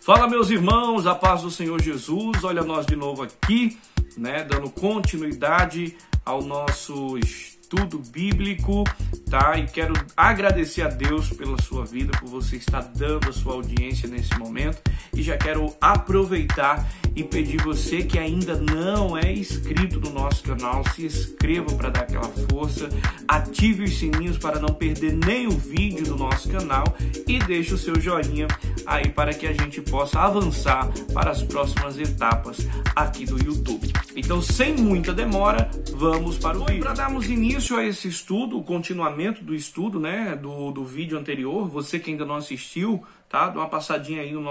Fala, meus irmãos, a paz do Senhor Jesus. Olha nós de novo aqui, dando continuidade ao nosso estudo bíblico, tá? E quero agradecer a Deus pela sua vida, por você estar dando a sua audiência nesse momento. E já quero aproveitar e pedir você que ainda não é inscrito no nosso canal, se inscreva para dar aquela força, ative os sininhos para não perder nenhum vídeo do nosso canal e deixe o seu joinha aí para que a gente possa avançar para as próximas etapas aqui do YouTube. Então, sem muita demora, vamos para o vídeo. Para darmos início a esse estudo, o continuamento do estudo, do vídeo anterior, você que ainda não assistiu, tá? Dá uma passadinha aí no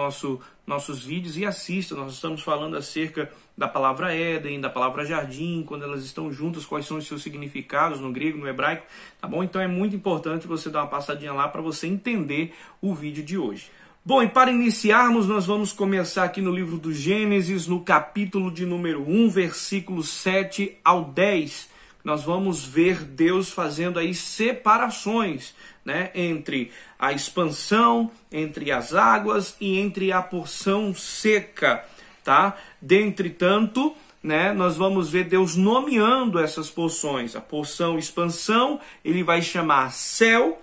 nossos vídeos e assista. Nós estamos falando acerca da palavra Éden, da palavra jardim, quando elas estão juntas, quais são os seus significados no grego, no hebraico, tá bom? Então é muito importante você dar uma passadinha lá para você entender o vídeo de hoje. Bom, e para iniciarmos, nós vamos começar aqui no livro do Gênesis, no capítulo de número 1, versículos 7 ao 10. Nós vamos ver Deus fazendo aí separações, entre a expansão, entre as águas e entre a porção seca, tá? Dentre tanto, nós vamos ver Deus nomeando essas porções. A porção expansão, ele vai chamar céu,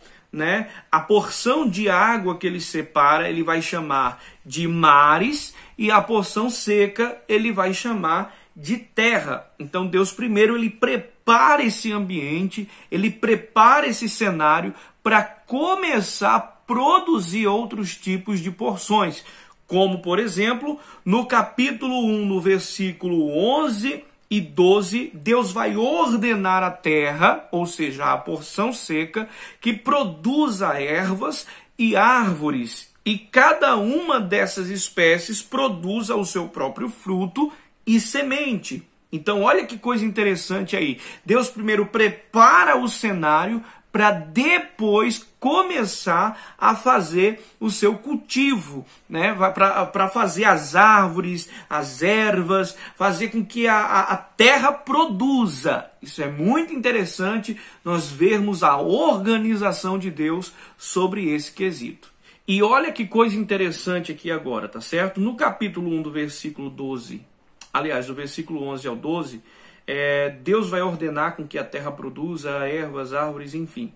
A porção de água que ele separa, ele vai chamar de mares, e a porção seca, ele vai chamar de terra. Então Deus primeiro ele prepara esse ambiente, ele prepara esse cenário para começar a produzir outros tipos de porções, como por exemplo, no capítulo 1, no versículo 11 e 12, Deus vai ordenar a terra, ou seja, a porção seca, que produza ervas e árvores, e cada uma dessas espécies produza o seu próprio fruto e semente. Então, olha que coisa interessante aí. Deus primeiro prepara o cenário para depois começar a fazer o seu cultivo, para fazer as árvores, as ervas, fazer com que a terra produza. Isso é muito interessante, nós vermos a organização de Deus sobre esse quesito. E olha que coisa interessante aqui agora, tá certo? No capítulo 1 do versículo 12, aliás, do versículo 11 ao 12, Deus vai ordenar com que a terra produza ervas, árvores, enfim.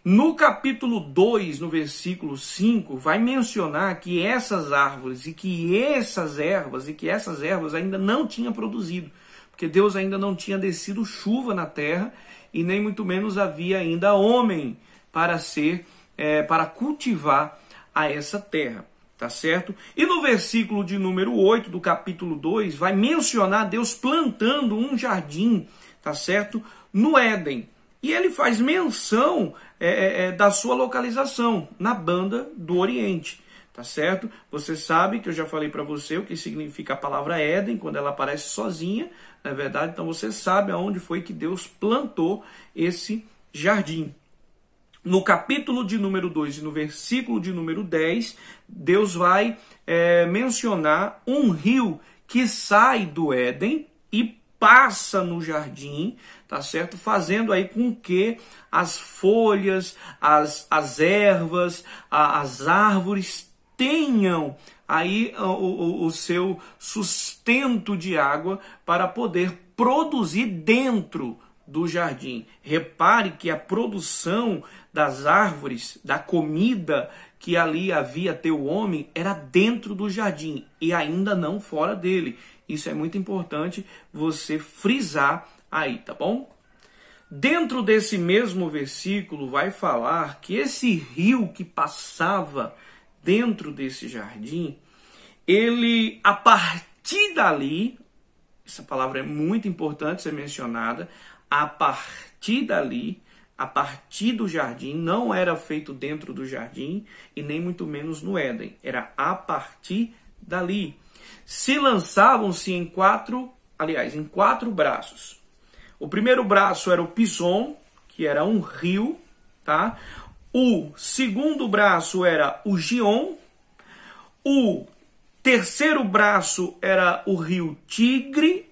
No capítulo 2, no versículo 5, vai mencionar que essas árvores e que essas ervas ainda não tinham produzido, porque Deus ainda não tinha descido chuva na terra e nem muito menos havia ainda homem para cultivar a essa terra. Tá certo? E no versículo de número 8 do capítulo 2, vai mencionar Deus plantando um jardim, tá certo? No Éden. E ele faz menção da sua localização, na banda do Oriente, tá certo? Você sabe que eu já falei para você o que significa a palavra Éden, quando ela aparece sozinha, na verdade, então você sabe aonde foi que Deus plantou esse jardim. No capítulo de número 2 e no versículo de número 10, Deus vai mencionar um rio que sai do Éden e passa no jardim, tá certo? Fazendo aí com que as folhas, as ervas, as árvores tenham aí o seu sustento de água para poder produzir dentro do jardim. Repare que a produção das árvores, da comida que ali havia ter o homem, era dentro do jardim e ainda não fora dele. Isso é muito importante você frisar aí, tá bom? Dentro desse mesmo versículo vai falar que esse rio que passava dentro desse jardim, ele, a partir dali, essa palavra é muito importante ser mencionada, a partir dali, a partir do jardim, não era feito dentro do jardim e nem muito menos no Éden. Era a partir dali. Se lançavam-se em quatro braços. O primeiro braço era o Pison, que era um rio, tá? O segundo braço era o Gion. O terceiro braço era o rio Tigre.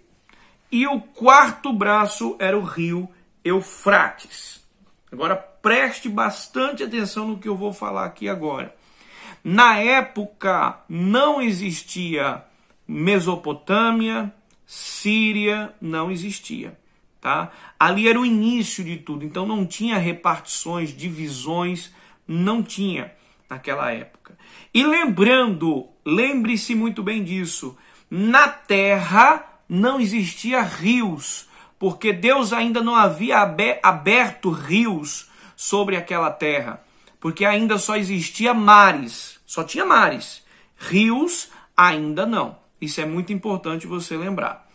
E o quarto braço era o rio Eufrates. Agora preste bastante atenção no que eu vou falar aqui agora. Na época não existia Mesopotâmia, Síria, não existia. Tá? Ali era o início de tudo, então não tinha repartições, divisões, não tinha naquela época. E lembre-se muito bem disso, na terra não existia rios, porque Deus ainda não havia aberto rios sobre aquela terra, porque ainda só existia mares, só tinha mares, rios ainda não. Isso é muito importante você lembrar.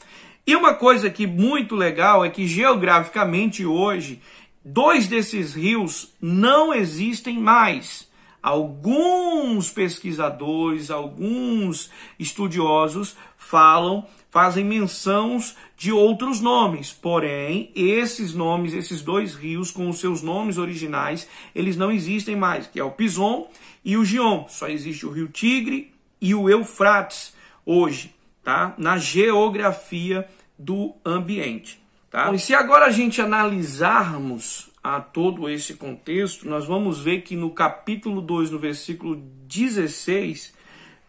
E uma coisa que muito legal é que geograficamente hoje, 2 desses rios não existem mais. Alguns pesquisadores, alguns estudiosos fazem menções de outros nomes. Porém, esses nomes, esses 2 rios com os seus nomes originais, eles não existem mais, que é o Pison e o Gion. Só existe o rio Tigre e o Eufrates hoje, tá? Na geografia do ambiente, tá? E se agora a gente analisarmos a todo esse contexto, nós vamos ver que no capítulo 2, no versículo 16,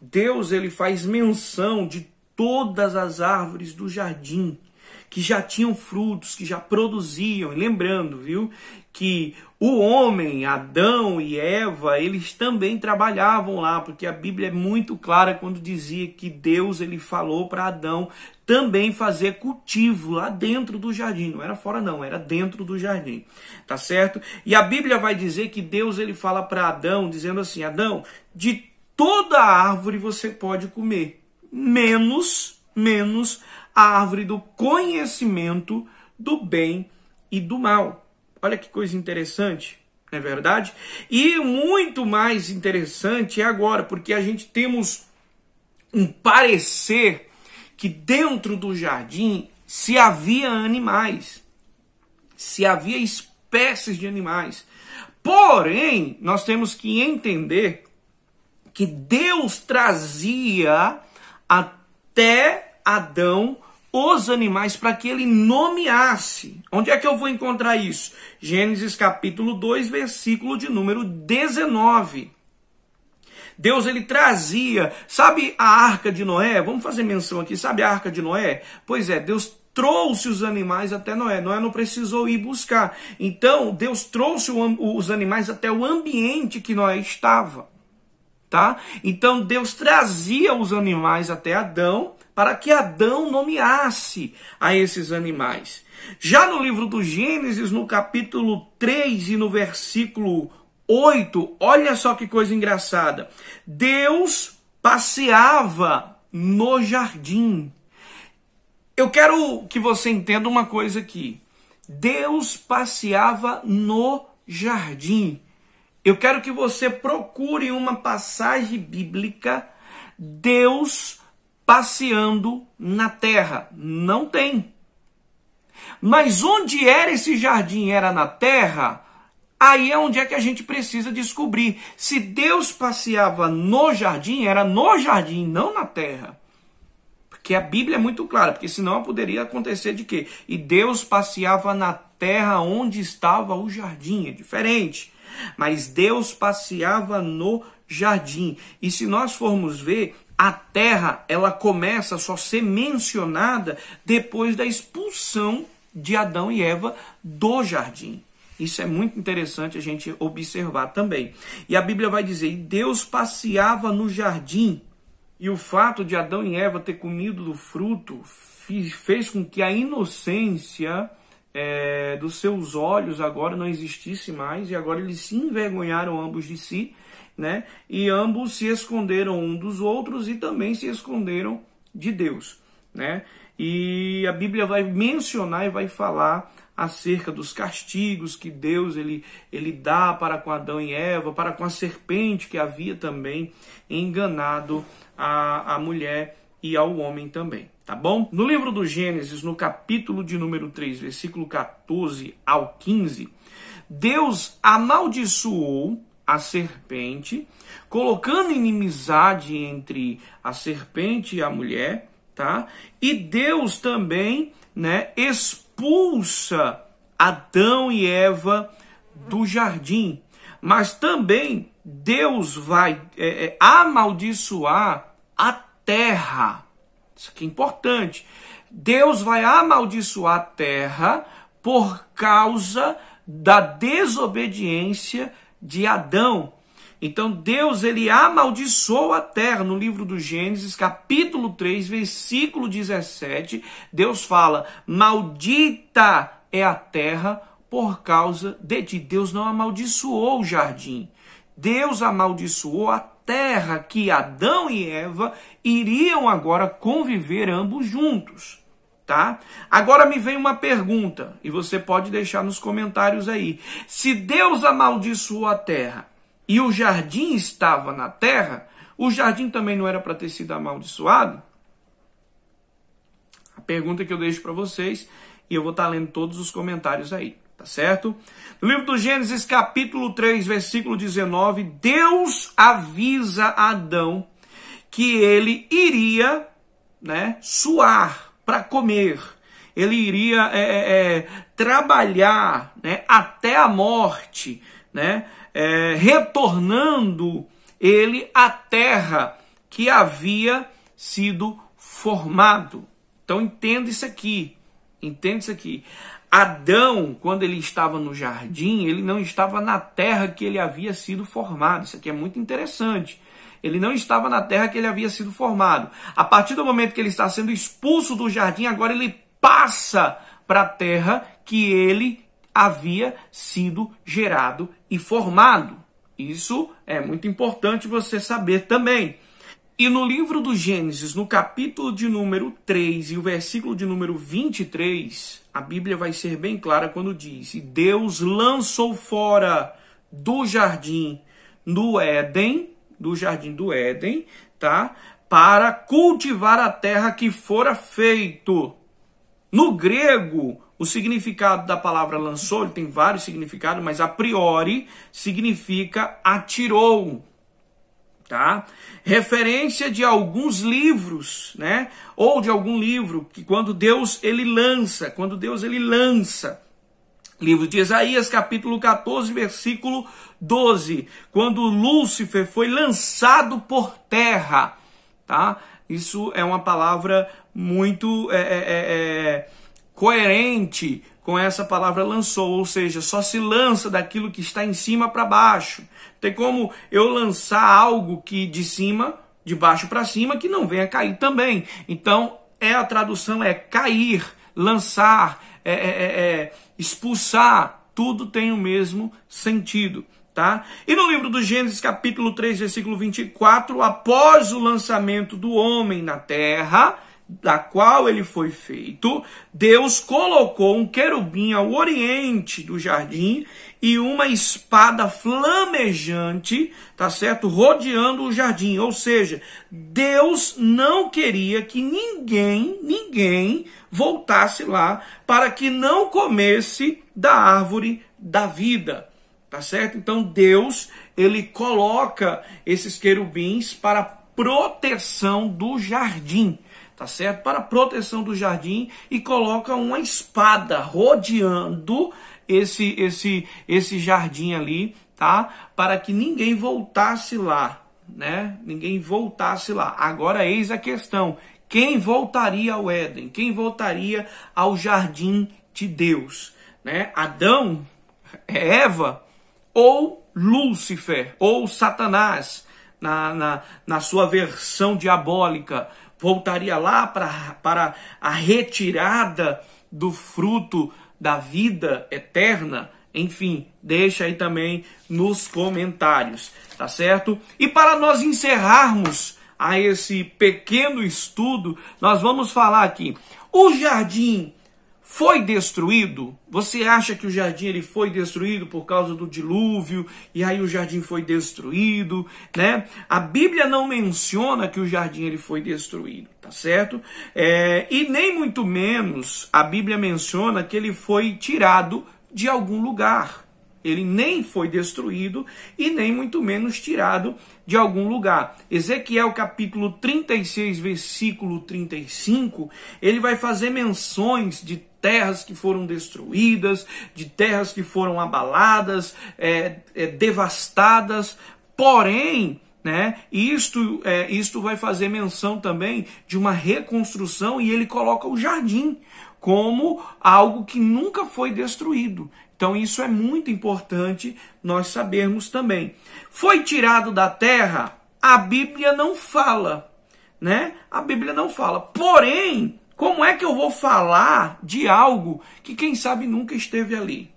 Deus ele faz menção de todas as árvores do jardim, que já tinham frutos, que já produziam. E lembrando, viu, que o homem, Adão e Eva, eles também trabalhavam lá, porque a Bíblia é muito clara quando dizia que Deus ele falou para Adão também fazer cultivo lá dentro do jardim. Não era fora não, era dentro do jardim. Tá certo? E a Bíblia vai dizer que Deus ele fala para Adão, dizendo assim: Adão, de toda árvore você pode comer, menos a árvore do conhecimento do bem e do mal. Olha que coisa interessante, não é verdade? E muito mais interessante é agora, porque a gente temos um parecer que dentro do jardim se havia animais, se havia espécies de animais. Porém, nós temos que entender que Deus trazia até Adão os animais para que ele nomeasse. Onde é que eu vou encontrar isso? Gênesis capítulo 2, versículo de número 19. Deus ele trazia, sabe a arca de Noé? Vamos fazer menção aqui, sabe a arca de Noé? Pois é, Deus trouxe os animais até Noé. Noé não precisou ir buscar. Então, Deus trouxe os animais até o ambiente que Noé estava. Tá? Então, Deus trazia os animais até Adão, para que Adão nomeasse a esses animais. Já no livro do Gênesis, no capítulo 3 e no versículo 8, olha só que coisa engraçada. Deus passeava no jardim. Eu quero que você entenda uma coisa aqui. Deus passeava no jardim. Eu quero que você procure uma passagem bíblica, Deus passeando na terra. Não tem. Mas onde era esse jardim? Era na terra? Aí é onde é que a gente precisa descobrir. Se Deus passeava no jardim, era no jardim, não na terra. Porque a Bíblia é muito clara, porque senão poderia acontecer de quê? E Deus passeava na terra onde estava o jardim. É diferente. Mas Deus passeava no jardim. E se nós formos ver, a terra ela começa a só ser mencionada depois da expulsão de Adão e Eva do jardim. Isso é muito interessante a gente observar também. E a Bíblia vai dizer, e Deus passeava no jardim. E o fato de Adão e Eva ter comido do fruto fez com que a inocência dos seus olhos agora não existisse mais. E agora eles se envergonharam ambos de si, né? E ambos se esconderam um dos outros e também se esconderam de Deus, né? E a Bíblia vai mencionar e vai falar acerca dos castigos que Deus ele dá para com Adão e Eva, para com a serpente que havia também enganado a mulher e ao homem também, tá bom? No livro do Gênesis, no capítulo de número 3, versículo 14 ao 15, Deus amaldiçoou a serpente, colocando inimizade entre a serpente e a mulher, tá? E Deus também, né, expulsa Adão e Eva do jardim. Mas também Deus vai amaldiçoar a terra. Isso aqui é importante. Deus vai amaldiçoar a terra por causa da desobediência de Adão. Então Deus, ele amaldiçoou a terra. No livro do Gênesis, capítulo 3, versículo 17, Deus fala: maldita é a terra por causa de ti. Deus não amaldiçoou o jardim. Deus amaldiçoou a terra que Adão e Eva iriam agora conviver ambos juntos. Tá? Agora me vem uma pergunta, e você pode deixar nos comentários aí. Se Deus amaldiçoou a terra e o jardim estava na terra, o jardim também não era para ter sido amaldiçoado? A pergunta que eu deixo para vocês, e eu vou estar lendo todos os comentários aí, tá certo? No livro do Gênesis, capítulo 3, versículo 19, Deus avisa Adão que ele iria, suar para comer. Ele iria trabalhar, até a morte, retornando ele à terra que havia sido formado. Então entenda isso aqui. Adão, quando ele estava no jardim, ele não estava na terra que ele havia sido formado. Isso aqui é muito interessante. Ele não estava na terra que ele havia sido formado. A partir do momento que ele está sendo expulso do jardim, agora ele passa para a terra que ele havia sido gerado e formado. Isso é muito importante você saber também. E no livro do Gênesis, no capítulo de número 3 e o versículo de número 23, a Bíblia vai ser bem clara quando diz: e Deus lançou fora do jardim do Éden, tá? Para cultivar a terra que fora feito. No grego, o significado da palavra lançou, ele tem vários significados, mas a priori significa atirou, tá? Referência de alguns livros, ou de algum livro, que quando Deus ele lança, livro de Isaías, capítulo 14, versículo 12, quando Lúcifer foi lançado por terra, tá? Isso é uma palavra muito coerente com essa palavra lançou, ou seja, só se lança daquilo que está em cima para baixo. Tem como eu lançar algo que de baixo para cima, que não venha cair também. Então, a tradução é cair, lançar, expulsar, tudo tem o mesmo sentido, tá? E no livro do Gênesis, capítulo 3, versículo 24, após o lançamento do homem na terra, da qual ele foi feito, Deus colocou um querubim ao oriente do jardim e uma espada flamejante, tá certo? Rodeando o jardim. Ou seja, Deus não queria que ninguém voltasse lá para que não comesse da árvore da vida, tá certo? Então Deus, ele coloca esses querubins para proteção do jardim, tá certo? Para proteção do jardim, e coloca uma espada rodeando esse jardim ali, tá? Para que ninguém voltasse lá, Ninguém voltasse lá. Agora eis a questão: quem voltaria ao Éden? Quem voltaria ao jardim de Deus? Adão, Eva ou Lúcifer ou Satanás, na sua versão diabólica, voltaria lá para a retirada do fruto da vida eterna? Enfim, deixa aí também nos comentários, tá certo? E para nós encerrarmos a esse pequeno estudo, nós vamos falar aqui: o jardim foi destruído? Você acha que o jardim ele foi destruído por causa do dilúvio, e aí o jardim foi destruído, A Bíblia não menciona que o jardim ele foi destruído, tá certo? E nem muito menos a Bíblia menciona que ele foi tirado de algum lugar. Ele nem foi destruído e nem muito menos tirado de algum lugar. Ezequiel capítulo 36, versículo 35, ele vai fazer menções de terras que foram destruídas, de terras que foram abaladas, devastadas Porém, né, isto vai fazer menção também de uma reconstrução, e ele coloca o jardim como algo que nunca foi destruído. Então isso é muito importante nós sabermos também. Foi tirado da terra? A Bíblia não fala, né? A Bíblia não fala. Porém, como é que eu vou falar de algo que quem sabe nunca esteve ali?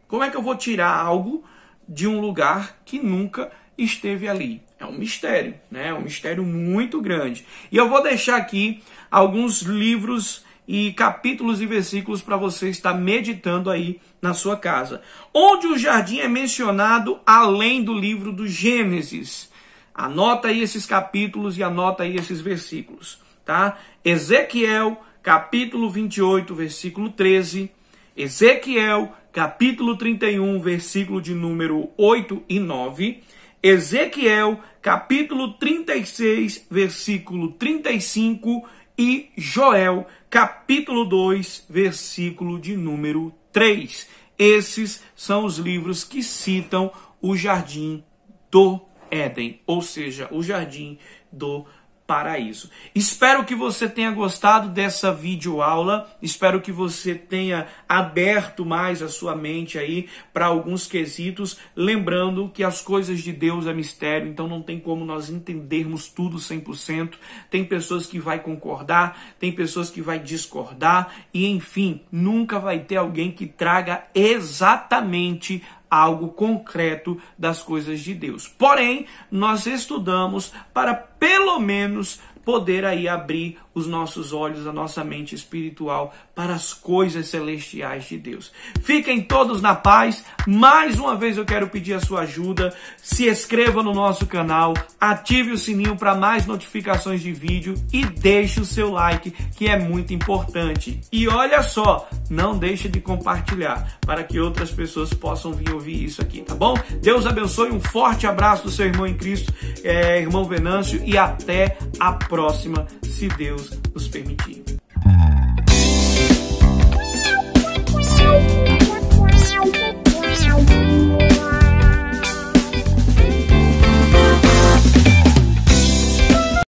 Como é que eu vou tirar algo de um lugar que nunca esteve ali? É um mistério, né? É um mistério muito grande. E eu vou deixar aqui alguns livros e capítulos e versículos para você estar meditando aí na sua casa. Onde o jardim é mencionado além do livro do Gênesis. Anota aí esses capítulos e anota aí esses versículos, tá? Ezequiel, capítulo 28, versículo 13. Ezequiel, capítulo 31, versículo de número 8 e 9. Ezequiel, capítulo 36, versículo 35. E Joel, capítulo 2, versículo de número 3. Esses são os livros que citam o jardim do Éden, ou seja, o jardim do paraíso. Espero que você tenha gostado dessa videoaula, espero que você tenha aberto mais a sua mente aí para alguns quesitos, lembrando que as coisas de Deus é mistério, então não tem como nós entendermos tudo 100%, tem pessoas que vai concordar, tem pessoas que vai discordar, e enfim, nunca vai ter alguém que traga exatamente algo concreto das coisas de Deus. Porém, nós estudamos para pelo menos poder aí abrir os nossos olhos, a nossa mente espiritual para as coisas celestiais de Deus. Fiquem todos na paz. Mais uma vez eu quero pedir a sua ajuda. Se inscreva no nosso canal, ative o sininho para mais notificações de vídeo e deixe o seu like, que é muito importante. E olha só, não deixe de compartilhar para que outras pessoas possam vir ouvir isso aqui, tá bom? Deus abençoe, um forte abraço do seu irmão em Cristo, irmão Venâncio, e até a próxima, se Deus nos permitir.